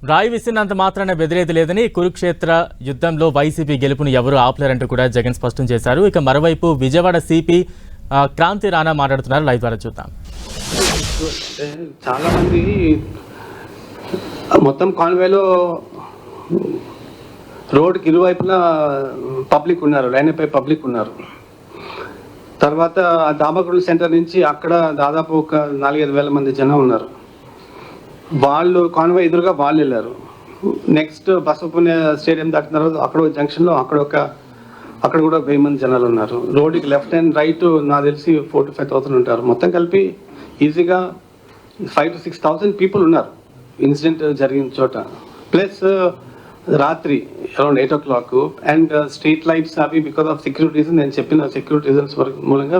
రాయి విసిరినంత మాత్రాన బెదిరేది లేదని కురుక్షేత్ర యుద్ధంలో వైసీపీ గెలుపును ఎవరూ ఆపలేరంటూ కూడా జగన్ స్పష్టం చేశారు. ఇక మరోవైపు విజయవాడ సిపి క్రాంతి రాణా మాట్లాడుతున్నారు. లైవ్ ద్వారా చూద్దాం. చాలా మంది మొత్తం కాన్వేలో రోడ్కి ఇరువైపులా పబ్లిక్ ఉన్నారు, లైన్ పై పబ్లిక్ ఉన్నారు. తర్వాత దాబాకుడు సెంటర్ నుంచి అక్కడ దాదాపు ఒక 4-5 వేల మంది జనం ఉన్నారు. వాళ్ళు కాన్వే ఎదురుగా వాళ్ళు వెళ్ళారు. నెక్స్ట్ బసవపుణ్య స్టేడియం దాటిన తర్వాత అక్కడ జంక్షన్లో అక్కడ కూడా 1000 మంది జనాలు ఉన్నారు. రోడ్డుకి లెఫ్ట్ అండ్ రైట్ నాకు తెలిసి 4,000 to 5,000 ఉంటారు. మొత్తం కలిపి ఈజీగా 5,000 to 6,000 పీపుల్ ఉన్నారు ఇన్సిడెంట్ జరిగిన చోట. ప్లస్ రాత్రి around 8 o'clock and street lights అవి బికాస్ ఆఫ్ సెక్యూరిటీ రీజన్, నేను చెప్పిన సెక్యూరిటీ రీజన్స్ మూలంగా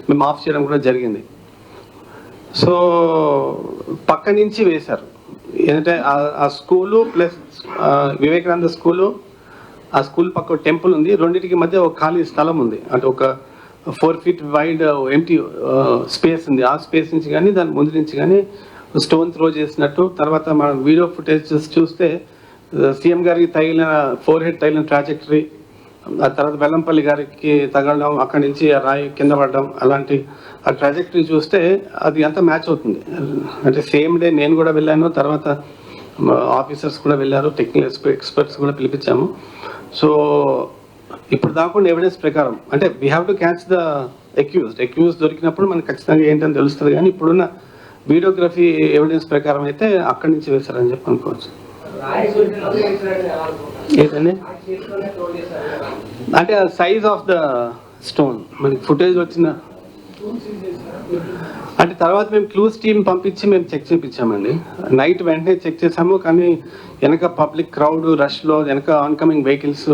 మేము ఆఫ్ చేయడం కూడా జరిగింది. సో పక్క నుంచి వేశారు. ఏంటంటే ఆ స్కూలు ప్లస్ వివేకానంద స్కూలు, ఆ స్కూల్ పక్క టెంపుల్ ఉంది, రెండింటికి మధ్య ఒక ఖాళీ స్థలం ఉంది. అంటే ఒక 4 feet వైడ్ ఎంటీ స్పేస్ ఉంది. ఆ స్పేస్ నుంచి కానీ దాని ముందు నుంచి కానీ స్టోన్ త్రో చేసినట్టు. తర్వాత మనం వీడియో ఫుటేజ్ చూస్తే సీఎం గారికి తగిలిన ఫోర్ హెడ్ తగిలిన ట్రాజెక్టరీ, ఆ తర్వాత వెల్లంపల్లి గారికి తగలడం, అక్కడి నుంచి ఆ రాయి కింద పడడం, అలాంటి ఆ ట్రాజెక్టరీ చూస్తే అది అంతా మ్యాచ్ అవుతుంది. అంటే సేమ్ డే నేను కూడా వెళ్ళాను, తర్వాత ఆఫీసర్స్ కూడా వెళ్ళారు, టెక్నికల్ ఎక్స్పర్ట్స్ కూడా పిలిపించాము. సో ఇప్పుడు దాకుండా ఎవిడెన్స్ ప్రకారం అంటే we have to catch the accuse దొరికినప్పుడు మనకు ఖచ్చితంగా ఏంటని తెలుస్తుంది. కానీ ఇప్పుడున్న వీడియోగ్రఫీ ఎవిడెన్స్ ప్రకారం అయితే అక్కడి నుంచి వేశారని చెప్పి అనుకోవచ్చు. ఏంటండి అంటే ఆ సైజ్ ఆఫ్ ద స్టోన్ మనకి ఫుటేజ్ వచ్చిన అంటే తర్వాత మేము క్లూస్ టీమ్ పంపించి మేము చెక్ చేయించామండి. నైట్ వెంటనే చెక్ చేసాము, కానీ వెనక పబ్లిక్ క్రౌడ్ రష్లో వెనక ఆన్కమింగ్ వెహికల్స్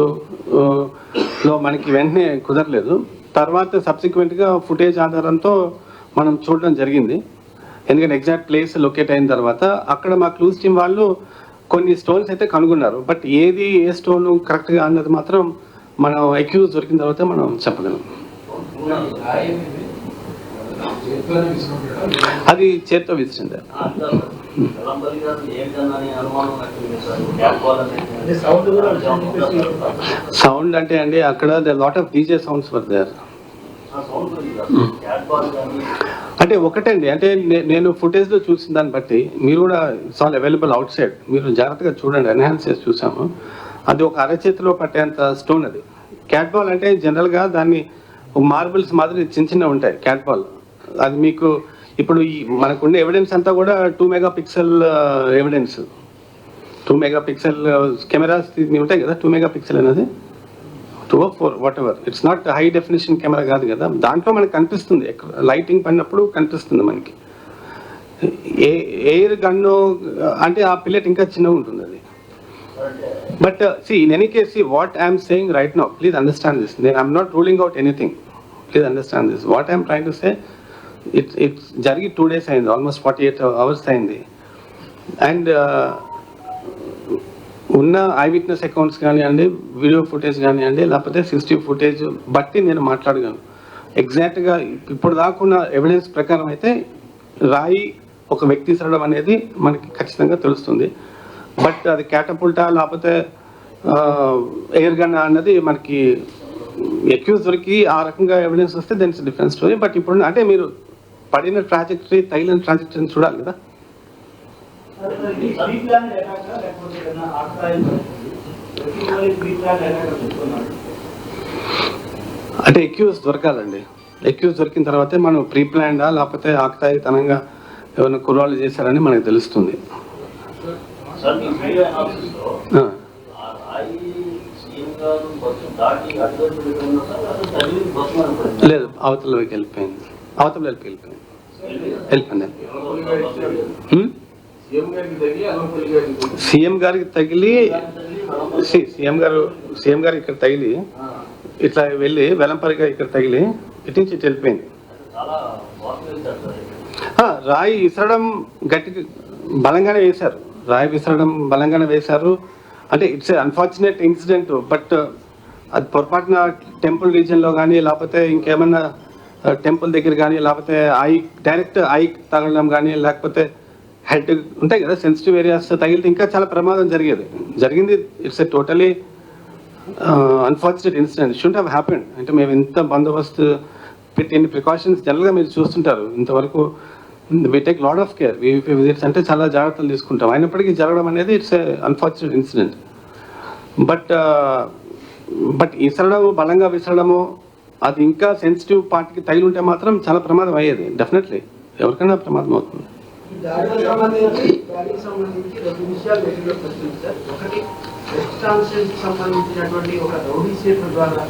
లో మనకి వెంటనే కుదరలేదు. తర్వాత సబ్సిక్వెంట్గా ఫుటేజ్ ఆధారంతో మనం చూడడం జరిగింది. ఎందుకంటే ఎగ్జాక్ట్ ప్లేస్ లొకేట్ అయిన తర్వాత అక్కడ మా క్లూస్ టీమ్ వాళ్ళు కొన్ని స్టోన్స్ అయితే కనుగొన్నారు. బట్ ఏది ఏ స్టోన్ కరెక్ట్గా అన్నది మాత్రం మనం అక్యూజ్ దొరికిన తర్వాత మనం చెప్పగలం. అది చేత్తో విసిరింది. సౌండ్ అంటే అండి అక్కడ lot of DJ sounds were there. అంటే ఒకటండి, అంటే నేను ఫుటేజ్లో చూసిన దాన్ని బట్టి మీరు కూడా it's all available out side, మీరు జాగ్రత్తగా చూడండి, ఎన్హాన్స్ చేసి చూసాము. అది ఒక అరచేతిలో పట్టేంత స్టోన్. అది క్యాట్ బాల్ అంటే జనరల్గా దాన్ని మార్బుల్స్ మాదిరి చిన్న ఉంటాయి క్యాట్ బాల్. అది మీకు ఇప్పుడు ఈ మనకుండే ఎవిడెన్స్ అంతా కూడా 2 megapixel ఎవిడెన్స్. 2 megapixel కెమెరాస్ ఉంటాయి కదా, 2 megapixel అనేది 2 or 4 what ever. It's not high definition camera కాదు కదా, దాంట్లో మనకి కనిపిస్తుంది, లైటింగ్ పడినప్పుడు కనిపిస్తుంది మనకి. ఎయిర్ గన్ను అంటే ఆ పిల్లెట్ ఇంకా చిన్నగా ఉంటుంది అది. But in any case, what I am saying right now, please understand this. I am not ruling out anything. Please understand this. What I am trying to say, it's జరిగి 2 days అయింది, almost 48 hours అయింది. And ఉన్న I witness accounts కానివ్వండి, video footage కానివ్వండి, లేకపోతే CCTV footage బట్టి నేను మాట్లాడగలను. ఎగ్జాక్ట్గా ఇప్పుడు దాకున్న ఎవిడెన్స్ ప్రకారం అయితే రాయి ఒక వ్యక్తి సరడం అనేది మనకి ఖచ్చితంగా తెలుస్తుంది. బట్ అది క్యాటపుల్టా లేకపోతే ఎయిర్ గన్ అన్నది మనకి అక్యూజ్ దొరికి ఆ రకంగా ఎవిడెన్స్ వస్తే then it's different story. But ఇప్పుడు అంటే మీరు పడిన ట్రాజెక్టరీ, తగిలిన ట్రాజెక్టరీని చూడాలి కదా. అంటే అక్యూజ్ దొరకాలండి. అక్యూజ్ దొరికిన తర్వాతే మనం ప్రీ ప్లాన్డా లేకపోతే ఆకతాయితనంగా ఏమైనా కుర్రాళ్ళు చేశారని మనకు తెలుస్తుంది. లేదు, అవతలకి వెళ్ళిపోయింది. సీఎం గారికి తగిలి సీఎం గారు ఇక్కడ తగిలి ఇట్లా వెళ్ళి వెల్లంపల్లిగా ఇక్కడ తగిలి ఇటు నుంచి ఇటు వెళ్ళిపోయింది. రాయి విసరడం గట్టిగా బలంగానే వేశారు. రాయి విసరడం బలంగానే వేశారు. అంటే ఇట్స్ అన్ఫార్చునేట్ ఇన్సిడెంట్. బట్ అది పొరపాటున టెంపుల్ రీజియన్లో కానీ లేకపోతే ఇంకేమన్నా టెంపుల్ దగ్గర కానీ లేకపోతే డైరెక్ట్ ఐ తగలడం కానీ లేకపోతే హెడ్ ఉంటాయి కదా సెన్సిటివ్ ఏరియాస్ తగిలితే ఇంకా చాలా ప్రమాదం జరిగింది. It's a totally unfortunate incident. Should have happened. అంటే మేము ఇంత బందోబస్తు పెట్టి ప్రికాషన్స్ జనరల్గా మీరు చూస్తుంటారు. ఇంతవరకు we take lot of care, visits అంటే చాలా జాగ్రత్తలు తీసుకుంటాం. అయినప్పటికీ జరగడం అనేది it's a unfortunate incident. But విసరడము, బలంగా విసరడము, అది ఇంకా సెన్సిటివ్ పార్ట్కి తగిలి ఉంటే మాత్రం చాలా ప్రమాదం అయ్యేది. డెఫినెట్లీ ఎవరికైనా ప్రమాదం అవుతుంది. దాడికి సంబంధించి 2 విషయాలు వెలుగులోకి వచ్చింది సార్. ఒకటి వెస్ట్ కాన్స్టిట్యూన్సీకి సంబంధించినటువంటి ఒక రౌడీ షీటర్ ద్వారా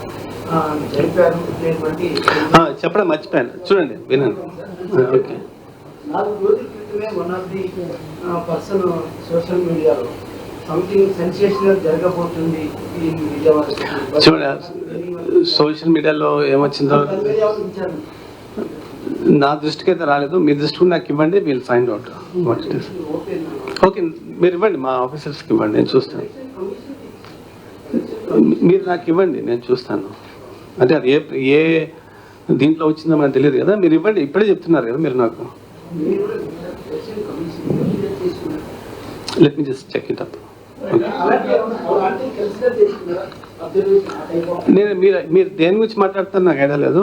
జరిపారు అనేటువంటి చెప్పడం మర్చిపోయాను, చూడండి వినండి. ఓకే, 4 రోజుల క్రితమే one of the person social మీడియాలో సంథింగ్ సెన్సేషనల్ జరగబోతుంది ఈ విజయవాడ. చూడండి సోషల్ మీడియాలో ఏమొచ్చిందో నా దృష్టికి అయితే రాలేదు. మీ దృష్టికి నాకు ఇవ్వండి, will find out what it is. Okay, మీరు ఇవ్వండి, మా ఆఫీసర్స్కి ఇవ్వండి, నేను చూస్తాను. మీరు నాకు ఇవ్వండి, నేను చూస్తాను. అంటే అది ఏ దీంట్లో వచ్చిందో మనకు తెలియదు కదా. మీరు ఇవ్వండి, ఇప్పుడే చెప్తున్నారు కదా మీరు నాకు. Let me just check it up. నేను మీరు దేని గురించి మాట్లాడుతారు నాకు ఐడియా లేదు.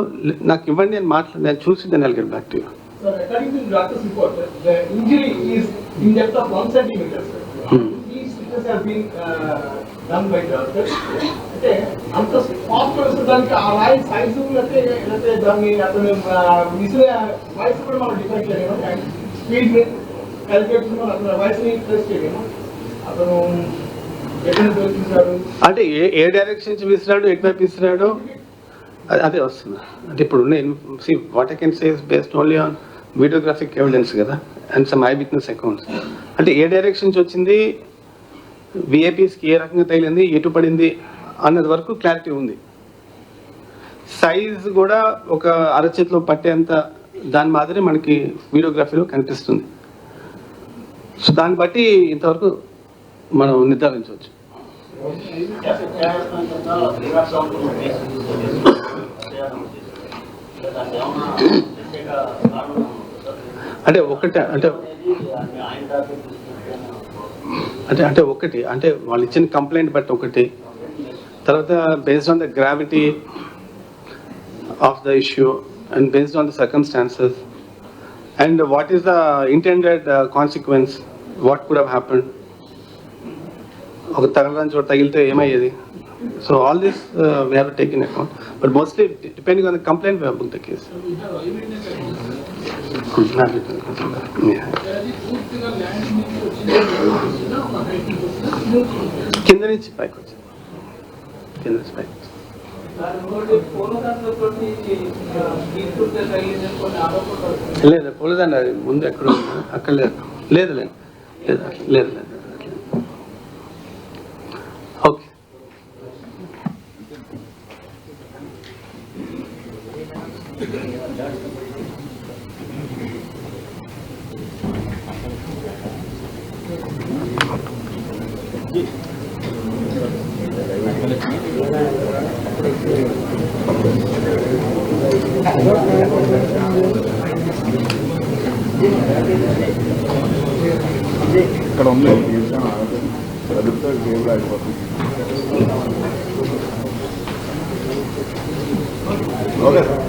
నాకు ఇవ్వండి, నేను చూసి దాన్ని I'll get back to you. According to the doctor's report, the injury is in depth of 1 centimeter. These stitches have been done by doctors. అంటే అంత ఫాస్ట్ దానికి ఆ రాయి సైజు లేకపోతే దాన్ని అతను విసిరే వయసు కూడా మనం డిఫైన్ చేయలేము. స్పీడ్ క్యాలిక్యులేట్ అతను వయసుని ట్రెస్ చేయలేము. అతను అంటే ఏ డైరెక్షన్ నుంచి విసిరాడు, ఎటువైపు విసిరాడు అదే వస్తుంది. అంటే ఇప్పుడు what I can say is based only on videographic evidence కదా, and some eye witness accounts. అంటే ఏ డైరెక్షన్ నుంచి వచ్చింది, విఐపీస్కి ఏ రకంగా తగిలింది, ఎటు పడింది అన్నది వరకు క్లారిటీ ఉంది. సైజ్ కూడా ఒక అరచేతిలో పట్టేంత దాని మాదిరి మనకి వీడియోగ్రఫీలో కనిపిస్తుంది. సో దాన్ని బట్టి ఇంతవరకు మనం నిర్ధారించవచ్చు. అంటే ఒకటి అంటే వాళ్ళు ఇచ్చిన కంప్లైంట్ బట్టి ఒకటి, తర్వాత based on the gravity of the issue and based on the circumstances and what is the intended consequence, what could have happened, ఒక తగలని చోట తగిలితే ఏమయ్యేది. So all this we have to take in account, but mostly depending on the complaint we have book the case. కింద నుంచి పైకి వచ్చింది, కింద నుంచి పైకి. లేదు పోలేదండి, అది ముందు ఎక్కడ అక్కడ లేదు. లేదు లేదు లేదు లేదు లేదు ఓకే. ఇక్కడ ఉంది చదువుతో గేమ్లో అయిపోతుంది. Okay sir.